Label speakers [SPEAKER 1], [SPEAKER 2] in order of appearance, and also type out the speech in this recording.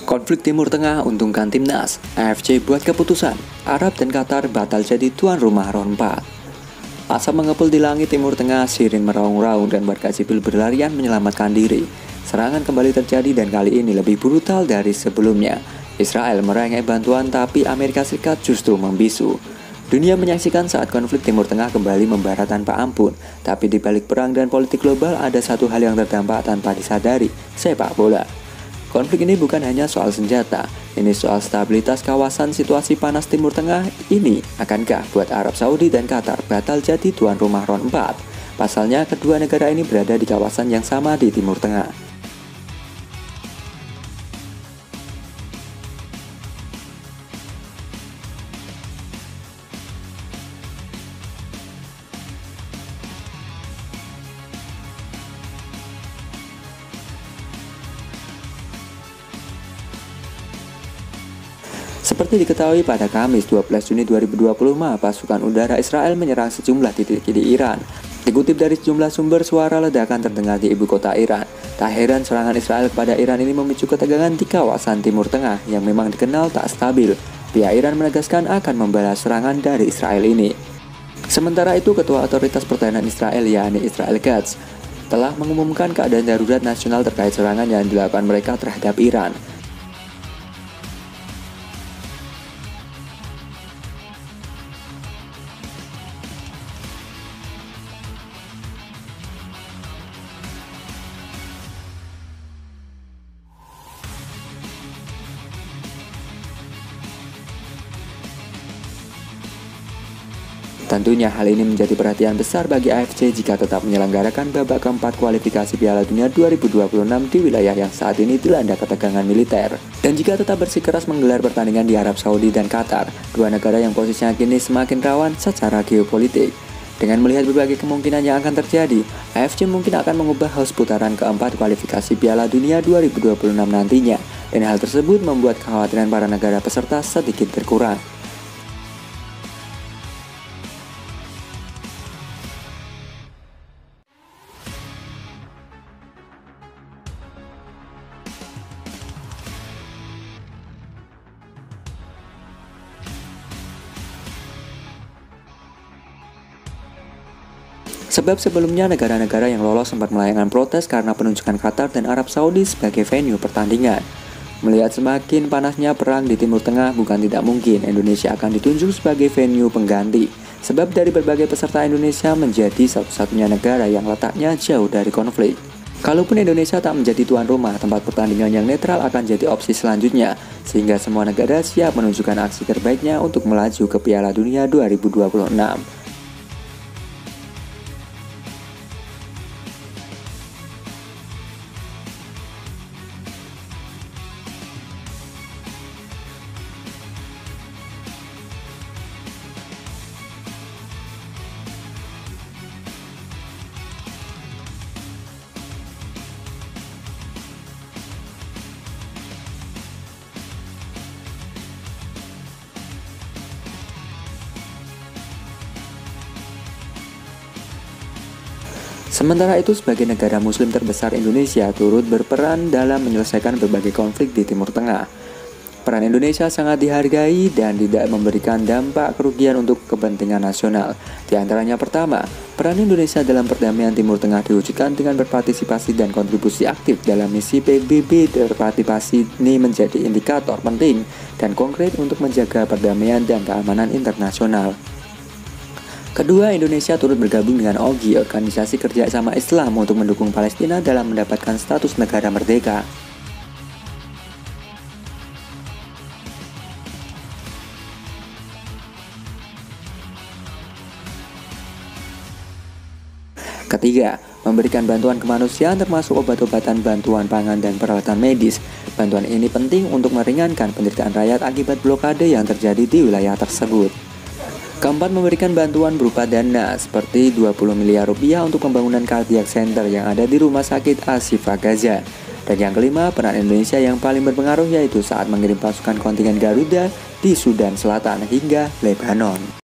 [SPEAKER 1] Konflik Timur Tengah untungkan timnas, AFC buat keputusan, Arab dan Qatar batal jadi tuan rumah round 4. Asap mengepul di langit Timur Tengah, sirin meraung-raung dan warga sipil berlarian menyelamatkan diri. Serangan kembali terjadi dan kali ini lebih brutal dari sebelumnya. Israel merengek bantuan tapi Amerika Serikat justru membisu. Dunia menyaksikan saat konflik Timur Tengah kembali membara tanpa ampun. Tapi di balik perang dan politik global ada satu hal yang terdampak tanpa disadari, sepak bola. Konflik ini bukan hanya soal senjata, ini soal stabilitas kawasan. Situasi panas Timur Tengah ini akankah buat Arab Saudi dan Qatar batal jadi tuan rumah round 4? Pasalnya kedua negara ini berada di kawasan yang sama di Timur Tengah. Seperti diketahui pada Kamis 12 Juni 2025, pasukan udara Israel menyerang sejumlah titik di Iran. Dikutip dari sejumlah sumber, suara ledakan terdengar di ibu kota Iran. Tak heran serangan Israel kepada Iran ini memicu ketegangan di kawasan Timur Tengah yang memang dikenal tak stabil. Pihak Iran menegaskan akan membalas serangan dari Israel ini. Sementara itu, Ketua Otoritas Pertahanan Israel, yakni Israel Katz, telah mengumumkan keadaan darurat nasional terkait serangan yang dilakukan mereka terhadap Iran. Tentunya hal ini menjadi perhatian besar bagi AFC jika tetap menyelenggarakan babak keempat kualifikasi Piala Dunia 2026 di wilayah yang saat ini dilanda ketegangan militer. Dan jika tetap bersikeras menggelar pertandingan di Arab Saudi dan Qatar, dua negara yang posisinya kini semakin rawan secara geopolitik. Dengan melihat berbagai kemungkinan yang akan terjadi, AFC mungkin akan mengubah host putaran keempat kualifikasi Piala Dunia 2026 nantinya. Dan hal tersebut membuat kekhawatiran para negara peserta sedikit berkurang. Sebab sebelumnya negara-negara yang lolos sempat melayangkan protes karena penunjukan Qatar dan Arab Saudi sebagai venue pertandingan. Melihat semakin panasnya perang di Timur Tengah, bukan tidak mungkin Indonesia akan ditunjuk sebagai venue pengganti. Sebab dari berbagai peserta, Indonesia menjadi satu-satunya negara yang letaknya jauh dari konflik. Kalaupun Indonesia tak menjadi tuan rumah, tempat pertandingan yang netral akan jadi opsi selanjutnya. Sehingga semua negara siap menunjukkan aksi terbaiknya untuk melaju ke Piala Dunia 2026. Sementara itu, sebagai negara muslim terbesar, Indonesia turut berperan dalam menyelesaikan berbagai konflik di Timur Tengah. Peran Indonesia sangat dihargai dan tidak memberikan dampak kerugian untuk kepentingan nasional. Di antaranya pertama, peran Indonesia dalam perdamaian Timur Tengah diwujudkan dengan berpartisipasi dan kontribusi aktif dalam misi PBB. Berpartisipasi ini menjadi indikator penting dan konkret untuk menjaga perdamaian dan keamanan internasional. Kedua, Indonesia turut bergabung dengan OGI, Organisasi Kerjasama Islam, untuk mendukung Palestina dalam mendapatkan status negara merdeka. Ketiga, memberikan bantuan kemanusiaan termasuk obat-obatan, bantuan pangan, dan peralatan medis. Bantuan ini penting untuk meringankan penderitaan rakyat akibat blokade yang terjadi di wilayah tersebut. Keempat, memberikan bantuan berupa dana seperti 20 miliar rupiah untuk pembangunan cardiac center yang ada di Rumah Sakit Al-Shifa Gaza. Dan yang kelima, peran Indonesia yang paling berpengaruh yaitu saat mengirim pasukan kontingen Garuda di Sudan Selatan hingga Lebanon.